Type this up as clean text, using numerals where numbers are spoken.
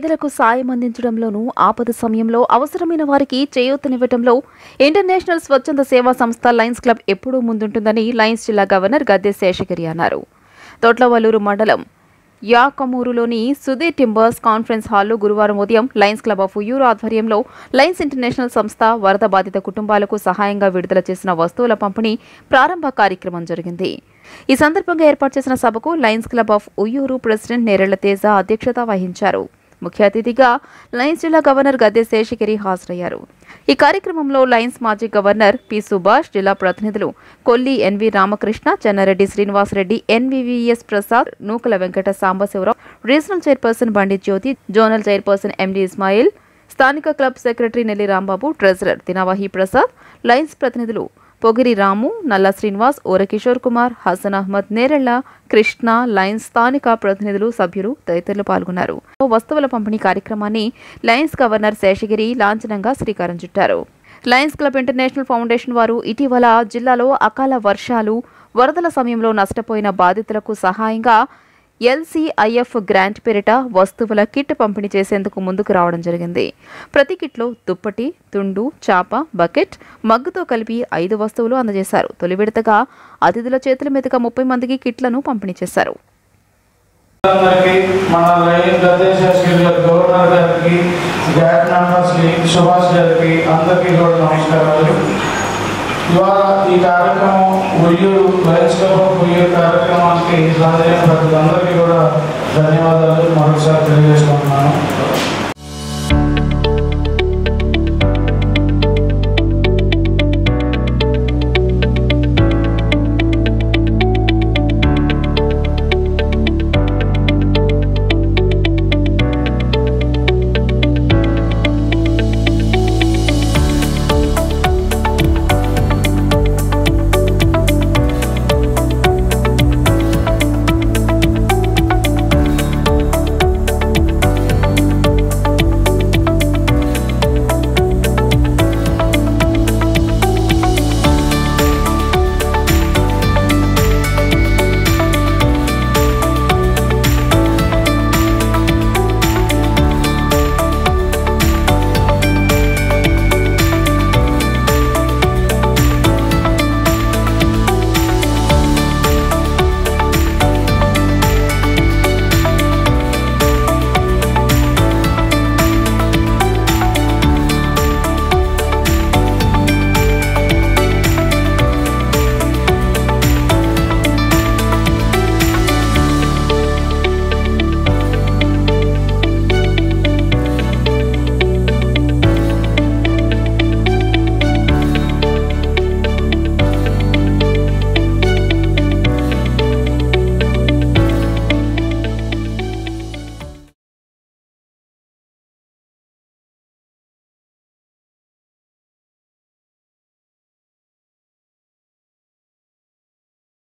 పేదలకు సాయం అందించడంలోనూ ఆపద సమయంలో అవసరమైన వారికి చేయూతనివ్వడంలో ఇంటర్నేషనల్ స్వచ్ఛంద సేవా సంస్థ లయన్స్ క్లబ్ ఎప్పుడూ ముందుంటుందని లయన్స్ జిల్లా గవర్నర్ గద్దె శేషగిరి అన్నారు. తోట్లవల్లూరు మండలం యాకమూరులోని సుధీర్ టింబర్స్ కాన్ఫరెన్స్ హాల్లో గురువారం ఉదయం లయన్స్ క్లబ్ ఆఫ్ ఉయ్యూరు ఆధ్వర్యంలో లయన్స్ ఇంటర్నేషనల్ సంస్థ వరద బాధిత కుటుంబాలకు సహాయంగా విడుదల చేసిన వస్తువుల పంపిణీ ప్రారంభ కార్యక్రమం జరిగింది. ఈ సందర్భంగా ఏర్పాటు చేసిన సభకు Lions club of Uyyuru president Nerella Teja అధ్యక్షత వహించారు. ముఖ్య అతిథిగా లయన్స్ జిల్లా గవర్నర్ గద్దె శేషగిరి హాజరయ్యారు. ఈ కార్యక్రమంలో లయన్స్ మాజీ గవర్నర్ పి సుభాష్, జిల్లా ప్రతినిధులు Kolli NV Ramakrishna, Chennareddy Srinivasareddy, NVVS Prasad, Nukala Venkata Sambasivarao, regional chairperson Bandi Jyothi, zonal chairperson MD Ismail, స్థానిక club secretary Nelli Rambabu, treasurer Tinavahi Prasad, Lions ప్రతినిధులు పొగిరి రాము, నల్ల శ్రీనివాస్, ఓరకిషోర్ కుమార్, హసన్ అహ్మద్, నేరెళ్ల కృష్ణ, లయన్స్ స్థానిక ప్రతినిధులు, సభ్యులు తదితరులు పాల్గొన్నారు. వస్తువుల పంపిణీ కార్యక్రమాన్ని లయన్స్ గవర్నర్ శేషగిరి లాంఛనంగా శ్రీకారం చుట్టారు. లయన్స్ క్లబ్ ఇంటర్నేషనల్ ఫౌండేషన్ వారు ఇటీవల జిల్లాలో అకాల వర్షాలు, వరదల సమయంలో నష్టపోయిన బాధితులకు సహాయంగా ఎల్సీఐఎఫ్ గ్రాంట్ పేరిట వస్తువుల కిట్ పంపిణీ చేసేందుకు ముందుకు రావడం జరిగింది. ప్రతి కిట్లో దుప్పటి, తుండు, చాప, బకెట్, మగ్గుతో కలిపి 5 వస్తువులు అందజేశారు. తొలి విడతగా అతిథుల చేతుల మీదుగా 30 మందికి కిట్లను పంపిణీ చేశారు. ఇవాళ ఈ కార్యక్రమం Uyyuru Lions club of Uyyuru కార్యక్రమానికి ప్రజలందరికీ కూడా ధన్యవాదాలు మరొకసారి తెలియజేస్తున్నాను.